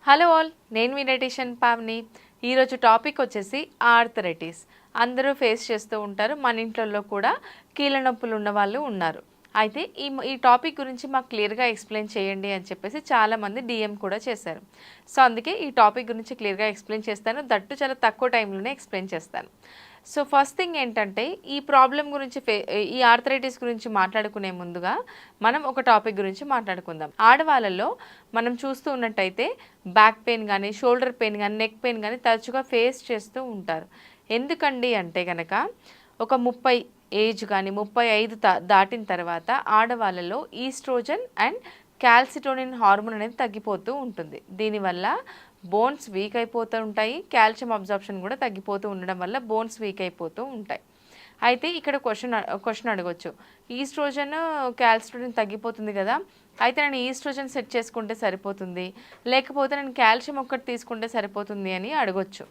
Hello all, నేను మీ dietitian Pavani. ఈరోజు topic వచ్చేసి ఆర్థరైటిస్. అందరూ ఫేస్ చేస్తూ ఉంటారు. మన ఇంట్లో కూడా కీళ్ళ నొప్పులు ఉన్న వాళ్ళు ఉన్నారు. అయితే ఈ టాపిక్ గురించి మాకు క్లియర్గా ఎక్స్ప్లెయిన్ చేయండి అని చెప్పేసి చాలామంది డిఎం కూడా చేశారు. సో అందుకే ఈ టాపిక్ గురించి క్లియర్గా ఎక్స్ప్లెయిన్ చేస్తాను. దట్టు చాలా తక్కువ టైంలోనే ఎక్స్ప్లెయిన్ చేస్తాను. సో ఫస్ట్ థింగ్ ఏంటంటే, ఈ ప్రాబ్లం గురించి ఈ ఆర్థరైటిస్ గురించి మాట్లాడుకునే ముందుగా మనం ఒక టాపిక్ గురించి మాట్లాడుకుందాం. ఆడవాళ్ళలో మనం చూస్తూ ఉన్నట్టయితే బ్యాక్ పెయిన్ కానీ, షోల్డర్ పెయిన్ కానీ, నెక్ పెయిన్ కానీ తరచుగా ఫేస్ చేస్తూ ఉంటారు. ఎందుకండి అంటే కనుక ఒక 30 ఏజ్ కానీ 35 దాటిన తర్వాత ఆడవాళ్ళలో ఈస్ట్రోజన్ అండ్ క్యాల్సిటోనిన్ హార్మోన్ అనేది తగ్గిపోతూ ఉంటుంది. దీనివల్ల బోన్స్ వీక్ అయిపోతూ ఉంటాయి. కాల్షియం అబ్జార్ప్షన్ కూడా తగ్గిపోతూ ఉండడం వల్ల బోన్స్ వీక్ అయిపోతూ ఉంటాయి. అయితే ఇక్కడ క్వశ్చన్ అడగొచ్చు, ఈస్ట్రోజన్ క్యాల్సిటోనిన్ తగ్గిపోతుంది కదా, అయితే నేను ఈస్ట్రోజన్ సెట్ చేసుకుంటే సరిపోతుంది, లేకపోతే నేను కాల్షియం ఒక్కటి తీసుకుంటే సరిపోతుంది అని అడగొచ్చు.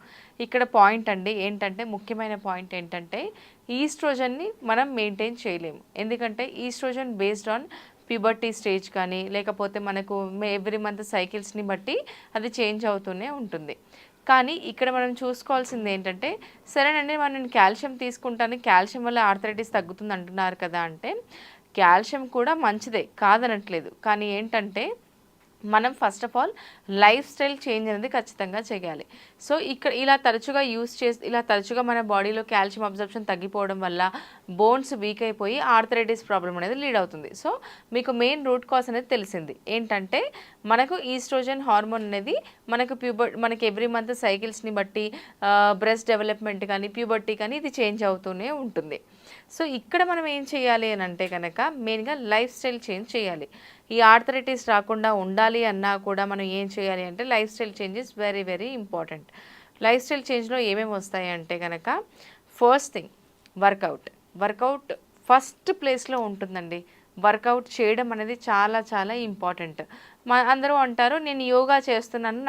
ఇక్కడ పాయింట్ అండి ఏంటంటే, ముఖ్యమైన పాయింట్ ఏంటంటే, ఈస్ట్రోజన్ని మనం మెయింటైన్ చేయలేము. ఎందుకంటే estrogen based on puberty stage కానీ, లేకపోతే మనకు ఎవ్రీ మంత్ సైకిల్స్ని బట్టి అది చేంజ్ అవుతూనే ఉంటుంది. కానీ ఇక్కడ మనం చూసుకోవాల్సింది ఏంటంటే, సరేనండి నేను కాల్షియం తీసుకుంటాను, కాల్షియం వల్ల ఆర్థరైటిస్ తగ్గుతుంది అంటున్నారు కదా అంటే, కాల్షియం కూడా మంచిదే కాదనట్లేదు. కానీ ఏంటంటే, మనం first of all life style change అనేది ఖచ్చితంగా చేయాలి. సో ఇక్కడ ఇలా తరచుగా మన బాడీలో కాల్షియం అబ్జర్ప్షన్ తగ్గిపోవడం వల్ల బోన్స్ వీక్ అయిపోయి ఆర్థరైటిస్ ప్రాబ్లం అనేది లీడ్ అవుతుంది. సో మీకు మెయిన్ రూట్ కాజ్ అనేది తెలిసింది ఏంటంటే, మనకు ఈస్ట్రోజన్ హార్మోన్ అనేది మనకి ఎవ్రీ మంత్ సైకిల్స్ని బట్టి బ్రెస్ట్ డెవలప్మెంట్ కానీ, ప్యూబర్టీ కానీ ఇది చేంజ్ అవుతూనే ఉంటుంది. సో ఇక్కడ మనం ఏం చేయాలి అని అంటే కనుక, మెయిన్గా లైఫ్ స్టైల్ చేంజ్ చేయాలి. ఈ ఆర్థరైటిస్ రాకుండా ఉండాలి అన్నా కూడా మనం ఏం చేయాలి అంటే, life style change is very very important. Life style చేంజ్లో ఏమేమి వస్తాయి అంటే కనుక, ఫస్ట్ థింగ్ వర్కౌట్ ఫస్ట్ ప్లేస్లో ఉంటుందండి. వర్కౌట్ చేయడం అనేది చాలా చాలా ఇంపార్టెంట్. అందరూ అంటారు, నేను యోగా చేస్తున్నాను,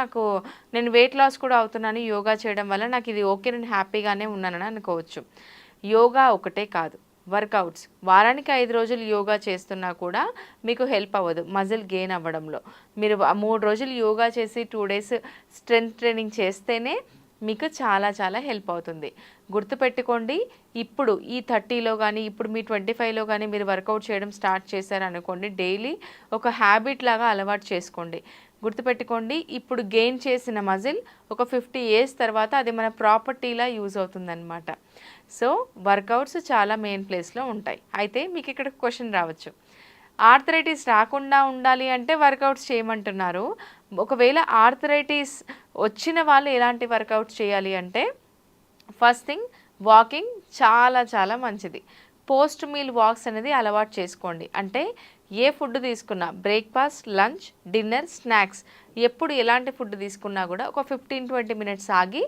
నేను వెయిట్ లాస్ కూడా అవుతున్నాను యోగా చేయడం వల్ల, నాకు ఇది ఓకే, నేను హ్యాపీగానే ఉన్నానని అనుకోవచ్చు. యోగా ఒకటే కాదు, వర్కౌట్స్ వారానికి 5 రోజులు యోగా చేస్తున్నా కూడా మీకు హెల్ప్ అవ్వదు మజిల్ గెయిన్ అవ్వడంలో. మీరు 3 రోజులు యోగా చేసి 2 డేస్ స్ట్రెంగ్త్ ట్రైనింగ్ చేస్తేనే మీకు చాలా చాలా హెల్ప్ అవుతుంది. గుర్తుపెట్టుకోండి, ఇప్పుడు ఈ 30లో కానీ, ఇప్పుడు మీ 25లో కానీ మీరు వర్కౌట్ చేయడం స్టార్ట్ చేశారనుకోండి, డైలీ ఒక హ్యాబిట్ లాగా అలవాటు చేసుకోండి. గుర్తుపెట్టుకోండి, ఇప్పుడు గెయిన్ చేసిన మజిల్ ఒక 50 ఇయర్స్ తర్వాత అది మన ప్రాపర్టీలా యూజ్ అవుతుందన్నమాట. సో వర్కౌట్స్ చాలా మెయిన్ ప్లేస్లో ఉంటాయి. అయితే మీకు ఇక్కడ క్వశ్చన్ రావచ్చు, ఆర్థరైటిస్ రాకుండా ఉండాలి అంటే వర్కౌట్స్ చేయమంటున్నారు. ఒకవేళ ఆర్థరైటిస్ వచ్చిన వాళ్ళు ఎలాంటి వర్కౌట్స్ చేయాలి అంటే, ఫస్ట్ థింగ్ వాకింగ్ చాలా చాలా మంచిది. పోస్ట్ మీల్ వాక్స్ అనేది అలవాటు చేసుకోండి. అంటే ఏ ఫుడ్ తీసుకున్నా, బ్రేక్ఫాస్ట్, లంచ్, డిన్నర్, స్నాక్స్, ఎప్పుడు ఎలాంటి ఫుడ్ తీసుకున్నా కూడా ఒక 15-20 మినిట్స్ ఆగి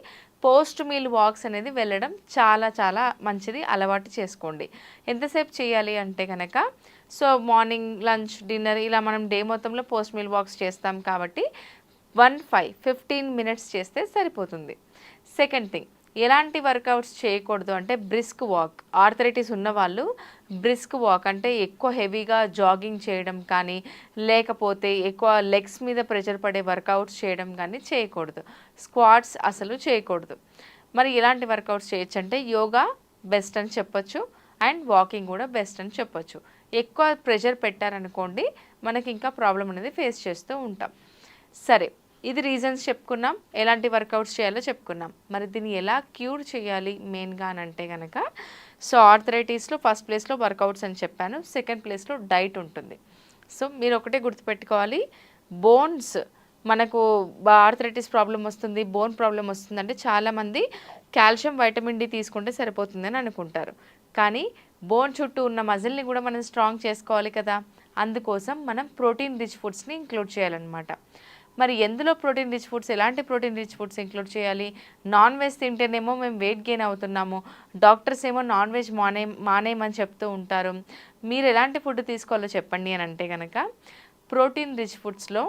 పోస్ట్ మీల్ వాక్స్ అనేది వెళ్ళడం చాలా చాలా మంచిది, అలవాటు చేసుకోండి. ఎంతసేపు చేయాలి అంటే కనుక, సో మార్నింగ్, లంచ్, డిన్నర్ ఇలా మనం డే మొత్తంలో పోస్ట్ మీల్ వాక్స్ చేస్తాం కాబట్టి 15 మినిట్స్ చేస్తే సరిపోతుంది. సెకండ్ థింగ్, ఎలాంటి వర్కౌట్స్ చేయకూడదు అంటే బ్రిస్క్ వాక్. ఆర్థరైటిస్ ఉన్న వాళ్ళు బ్రిస్క్ వాక్ అంటే ఎక్కువ హెవీగా జాగింగ్ చేయడం కానీ, లేకపోతే ఎక్కువ లెగ్స్ మీద ప్రెషర్ పడే వర్కౌట్స్ చేయడం కానీ చేయకూడదు. స్క్వాట్స్ అసలు చేయకూడదు. మరి ఎలాంటి వర్కౌట్స్ చేయొచ్చు అంటే, యోగా బెస్ట్ అని చెప్పొచ్చు అండ్ వాకింగ్ కూడా బెస్ట్ అని చెప్పొచ్చు. ఎక్కువ ప్రెషర్ పెట్టారనుకోండి, మనకి ఇంకా ప్రాబ్లం అనేది ఫేస్ చేస్తూ ఉంటాం. సరే, ఇది రీజన్స్ చెప్పుకున్నాం, ఎలాంటి వర్కౌట్స్ చేయాలో చెప్పుకున్నాం. మరి దీన్ని ఎలా క్యూర్ చేయాలి మెయిన్గా అని అంటే కనుక, సో ఆర్థరైటిస్లో ఫస్ట్ ప్లేస్లో వర్కౌట్స్ అని చెప్పాను, సెకండ్ ప్లేస్లో డైట్ ఉంటుంది. సో మీరు ఒకటే గుర్తుపెట్టుకోవాలి, బోన్స్ మనకు ఆర్థరైటిస్ ప్రాబ్లం వస్తుంది, బోన్ ప్రాబ్లం వస్తుంది అంటే చాలామంది కాల్షియం, వైటమిన్ డి తీసుకుంటే సరిపోతుందని అనుకుంటారు. కానీ బోన్ చుట్టూ ఉన్న మజిల్ని కూడా మనం స్ట్రాంగ్ చేసుకోవాలి కదా, అందుకోసం మనం ప్రోటీన్ రిచ్ ఫుడ్స్ని ఇంక్లూడ్ చేయాలన్నమాట. మరి ఎందులో ప్రోటీన్ రిచ్ ఫుడ్స్, ఎలాంటి ప్రోటీన్ రిచ్ ఫుడ్స్ ఇంక్లూడ్ చేయాలి? నాన్ వెజ్ తింటేనేమో మేము వెయిట్ గెయిన్ అవుతున్నాము, డాక్టర్స్ ఏమో నాన్ వెజ్ మానేయమని చెప్తూ ఉంటారు. మీరు ఎలాంటి ఫుడ్ తీసుకోవాలో చెప్పండి అని అంటే కనుక, ప్రోటీన్ రిచ్ ఫుడ్స్లో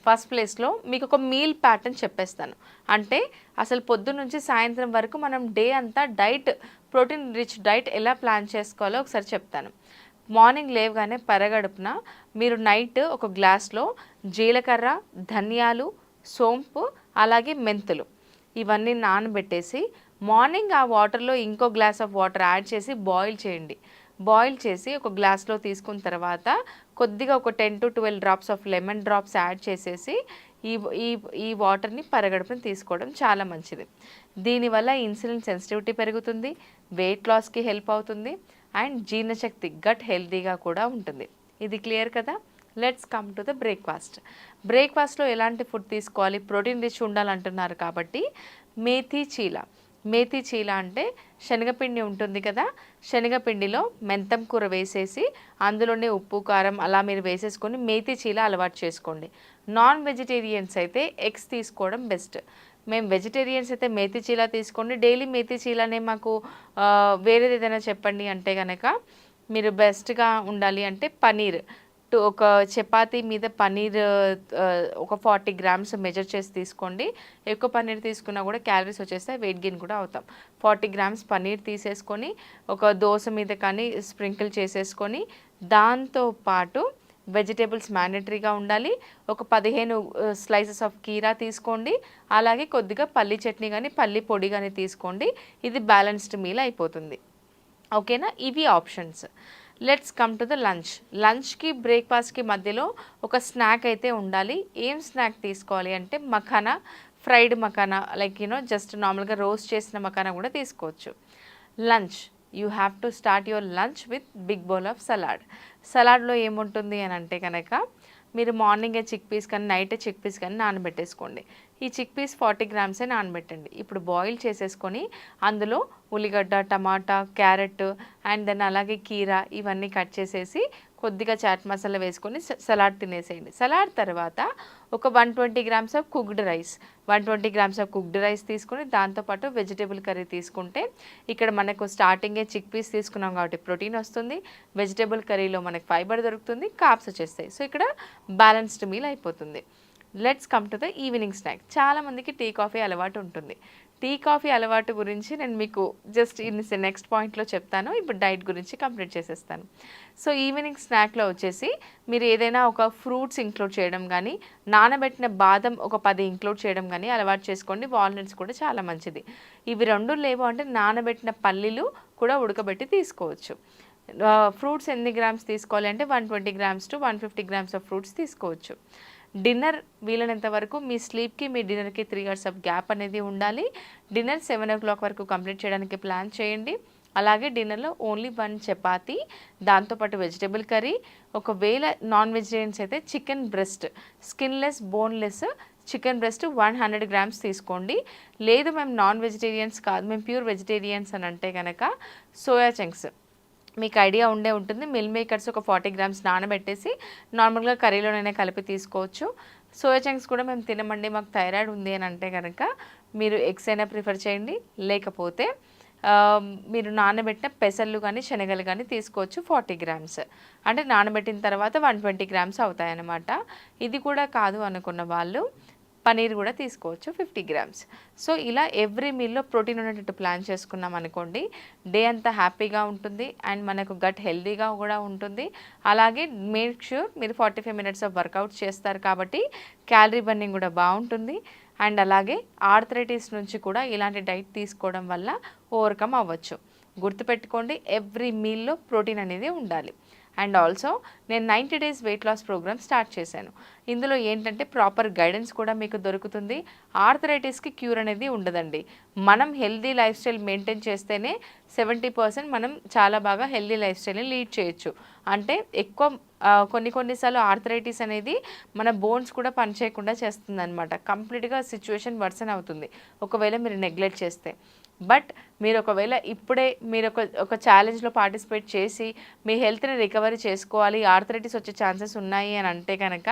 ఫస్ట్ ప్లేస్లో మీకు ఒక మీల్ ప్యాటర్న్ చెప్పేస్తాను. అంటే అసలు పొద్దున్న నుంచి సాయంత్రం వరకు మనం డే అంతా ప్రోటీన్ రిచ్ డైట్ ఎలా ప్లాన్ చేసుకోవాలో ఒకసారి చెప్తాను. మార్నింగ్ లేవగానే పరగడుపున మీరు నైట్ ఒక గ్లాస్లో జీలకర్ర, ధనియాలు, సోంపు, అలాగే మెంతులు ఇవన్నీ నానబెట్టేసి మార్నింగ్ ఆ వాటర్లో ఇంకో గ్లాస్ ఆఫ్ వాటర్ యాడ్ చేసి బాయిల్ చేయండి. బాయిల్ చేసి ఒక గ్లాస్లో తీసుకున్న తర్వాత కొద్దిగా ఒక 10 to 12 drops of lemon drops add చేసేసి ఈ ఈ ఈ వాటర్ని పరగడుపున తీసుకోవడం చాలా మంచిది. దీనివల్ల ఇన్సులిన్ సెన్సిటివిటీ పెరుగుతుంది, వెయిట్ లాస్కి హెల్ప్ అవుతుంది అండ్ జీర్ణశక్తి గట్ హెల్తీగా కూడా ఉంటుంది. ఇది క్లియర్ కదా? Let's come to the breakfast. బ్రేక్ఫాస్ట్లో ఎలాంటి ఫుడ్ తీసుకోవాలి? ప్రోటీన్ రిచ్ ఉండాలంటున్నారు కాబట్టి మేథీ చీల. మేథీ చీల అంటే శనగపిండి ఉంటుంది కదా, శనగపిండిలో మెంతం కూర వేసేసి అందులోనే ఉప్పు కారం అలా మీరు వేసేసుకొని మేథీ చీల అలవాటు చేసుకోండి. నాన్ వెజిటేరియన్స్ అయితే ఎగ్స్ తీసుకోవడం బెస్ట్. మేము వెజిటేరియన్స్ అయితే మేథీ చీల తీసుకోండి. డైలీ మేథీ చీలనే మాకు వేరేది ఏదైనా చెప్పండి అంటే కనుక మీరు బెస్ట్గా ఉండాలి అంటే పనీర్ ఒక చపాతీ మీద పన్నీర్ ఒక 40 గ్రామ్స్ మెజర్ చేసి తీసుకోండి. ఎక్కువ పన్నీర్ తీసుకున్నా కూడా క్యాలరీస్ వచ్చేస్తాయి, వెయిట్ గెయిన్ కూడా అవుతాం. 40 గ్రామ్స్ పన్నీర్ తీసేసుకొని ఒక దోశ మీద కానీ స్ప్రింకిల్ చేసేసుకొని దాంతో పాటు వెజిటేబుల్స్ మ్యాండేటరీగా ఉండాలి. ఒక 15 స్లైసెస్ ఆఫ్ కీరా తీసుకోండి. అలాగే కొద్దిగా పల్లి చట్నీ కానీ పల్లి పొడి కానీ తీసుకోండి. ఇది బ్యాలెన్స్డ్ మీల్ అయిపోతుంది. ఓకేనా? ఇవి options. Let's come to the lunch. లంచ్కి బ్రేక్ఫాస్ట్కి మధ్యలో ఒక స్నాక్ అయితే ఉండాలి. ఏం స్నాక్ తీసుకోవాలి అంటే makhana, fried makhana, like just నార్మల్గా రోస్ట్ చేసిన మఖానా కూడా తీసుకోవచ్చు. Lunch you have to start your lunch with big bowl of salad. సలాడ్లో ఏముంటుంది అని అంటే కనుక మీరు మార్నింగే చిక్ పీస్ కానీ నైటే చిక్ పీస్ కానీ నానబెట్టేసుకోండి. ఈ చిక్ పీస్ 40 గ్రామ్సే నానబెట్టండి. ఇప్పుడు బాయిల్ చేసేసుకొని అందులో ఉల్లిగడ్డ, టమాటా, క్యారెట్ అండ్ దెన్ అలాగే కీరా ఇవన్నీ కట్ చేసేసి కొద్దిగా చాట్ మసాలా వేసుకొని సలాడ్ తినేసేయండి. సలాడ్ తర్వాత ఒక 120 grams of cooked rice 120 grams of cooked rice తీసుకొని దాంతోపాటు వెజిటేబుల్ కర్రీ తీసుకుంటే ఇక్కడ మనకు స్టార్టింగే చిక్ పీస్ తీసుకున్నాం కాబట్టి ప్రోటీన్ వస్తుంది, వెజిటేబుల్ కర్రీలో మనకు ఫైబర్ దొరుకుతుంది, కార్బ్స్ వచ్చేస్తాయి. సో ఇక్కడ బ్యాలెన్స్డ్ మీల్ అయిపోతుంది. Let's come to the evening snack. చాలామందికి టీ కాఫీ అలవాటు ఉంటుంది. టీ కాఫీ అలవాటు గురించి నేను మీకు జస్ట్ నెక్స్ట్ పాయింట్లో చెప్తాను. ఇప్పుడు డైట్ గురించి కంప్లీట్ చేసేస్తాను. సో ఈవినింగ్ స్నాక్లో వచ్చేసి మీరు ఏదైనా ఒక ఫ్రూట్స్ ఇంక్లూడ్ చేయడం కానీ నానబెట్టిన బాదం ఒక 10 ఇంక్లూడ్ చేయడం కానీ అలవాటు చేసుకోండి. వాల్నట్స్ కూడా చాలా మంచిది. ఇవి రెండు లేవు అంటే నానబెట్టిన పల్లీలు కూడా ఉడకబెట్టి తీసుకోవచ్చు. ఫ్రూట్స్ ఎన్ని గ్రామ్స్ తీసుకోవాలి అంటే 120 grams to 150 grams of fruits తీసుకోవచ్చు. డిన్నర్ వీలైనంత వరకు మీ స్లీప్కి మీ డిన్నర్కి 3 hours ఆఫ్ గ్యాప్ అనేది ఉండాలి. డిన్నర్ 7 o'clock వరకు కంప్లీట్ చేయడానికి ప్లాన్ చేయండి. అలాగే డిన్నర్లో ఓన్లీ 1 చపాతీ, దాంతోపాటు వెజిటేబుల్ కర్రీ. ఒకవేళ నాన్ వెజిటేరియన్స్ అయితే chicken breast, skinless boneless chicken breast 100 grams తీసుకోండి. లేదు మేము నాన్ వెజిటేరియన్స్ కాదు, మేము ప్యూర్ వెజిటేరియన్స్ అని అంటే కనుక సోయా చంక్స్ మీకు ఐడియా ఉంటుంది. మిల్ మేకర్స్ ఒక 40 గ్రామ్స్ నానబెట్టేసి నార్మల్గా కర్రీలోనైనా కలిపి తీసుకోవచ్చు. సోయా చంక్స్ కూడా మేము తినమండి, మాకు థైరాయిడ్ ఉంది అని అంటే కనుక మీరు ఎగ్స్ అయినా ప్రిఫర్ చేయండి. లేకపోతే మీరు నానబెట్టిన పెసర్లు కానీ శనగలు కానీ తీసుకోవచ్చు 40 గ్రామ్స్. అంటే నానబెట్టిన తర్వాత 120 గ్రామ్స్ అవుతాయన్నమాట. ఇది కూడా కాదు అనుకున్న వాళ్ళు పనీర్ కూడా తీసుకోవచ్చు 50 గ్రామ్స్. సో ఇలా ఎవ్రీ మీల్లో ప్రోటీన్ ఉండేటట్టు ప్లాన్ చేసుకున్నాం అనుకోండి, డే అంతా హ్యాపీగా ఉంటుంది అండ్ మనకు గట్ హెల్తీగా కూడా ఉంటుంది. అలాగే మేక్ ష్యూర్ మీరు 45 minutes ఆఫ్ వర్కౌట్స్ చేస్తారు కాబట్టి క్యాలరీ బర్నింగ్ కూడా బాగుంటుంది. అండ్ అలాగే ఆర్థరైటిస్ నుంచి కూడా ఇలాంటి డైట్ తీసుకోవడం వల్ల ఓవర్కమ్ అవ్వచ్చు. గుర్తుపెట్టుకోండి, ఎవ్రీ మీల్లో ప్రోటీన్ అనేది ఉండాలి. అండ్ ఆల్సో నేను 90 days weight loss programme start చేశాను. ఇందులో ఏంటంటే ప్రాపర్ గైడెన్స్ కూడా మీకు దొరుకుతుంది. ఆర్థరైటిస్కి క్యూర్ అనేది ఉండదండి. మనం హెల్దీ లైఫ్ స్టైల్ మెయింటైన్ చేస్తేనే 70% మనం చాలా బాగా హెల్దీ లైఫ్ స్టైల్ని లీడ్ చేయొచ్చు. అంటే ఎక్కువ కొన్నిసార్లు ఆర్థరైటిస్ అనేది మన బోన్స్ కూడా పనిచేయకుండా చేస్తుంది అనమాట. కంప్లీట్గా సిచ్యువేషన్ వర్సన్ అవుతుంది ఒకవేళ మీరు నెగ్లెక్ట్ చేస్తే. బట్ మీరు ఒకవేళ ఇప్పుడే మీరు ఒక ఛాలెంజ్లో పార్టిసిపేట్ చేసి మీ హెల్త్ని రికవరీ చేసుకోవాలి, ఆర్థరైటిస్ వచ్చే ఛాన్సెస్ ఉన్నాయి అని అంటే కనుక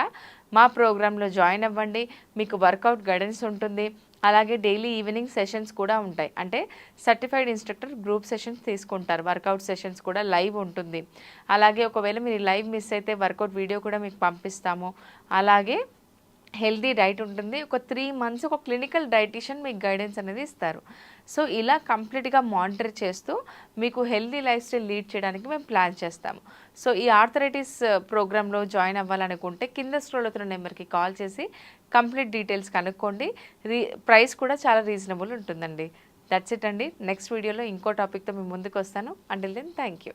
మా ప్రోగ్రాంలో జాయిన్ అవ్వండి. మీకు వర్కౌట్ గైడెన్స్ ఉంటుంది. అలాగే డైలీ ఈవినింగ్ సెషన్స్ కూడా ఉంటాయి. అంటే సర్టిఫైడ్ ఇన్స్ట్రక్టర్ గ్రూప్ సెషన్స్ తీసుకుంటారు. వర్కౌట్ సెషన్స్ కూడా లైవ్ ఉంటుంది. అలాగే ఒకవేళ మీరు లైవ్ మిస్ అయితే వర్కౌట్ వీడియో కూడా మీకు పంపిస్తాము. అలాగే హెల్దీ డైట్ ఉంటుంది. ఒక 3 మంత్స్ ఒక క్లినికల్ డైటీషియన్ మీకు గైడెన్స్ అనేది ఇస్తారు. సో ఇలా కంప్లీట్గా మానిటర్ చేస్తూ మీకు హెల్దీ లైఫ్ స్టైల్ లీడ్ చేయడానికి మేము ప్లాన్ చేస్తాము. సో ఈ ఆర్థరైటిస్ ప్రోగ్రాంలో జాయిన్ అవ్వాలనుకుంటే కింద స్క్రోల్ అవుతున్న నెంబర్కి కాల్ చేసి కంప్లీట్ డీటెయిల్స్ కనుక్కోండి. ప్రైస్ కూడా చాలా రీజనబుల్ ఉంటుందండి. దట్స్ ఇట్ అండి. నెక్స్ట్ వీడియోలో ఇంకో టాపిక్తో మీ ముందుకు వస్తాను. Until then thank you.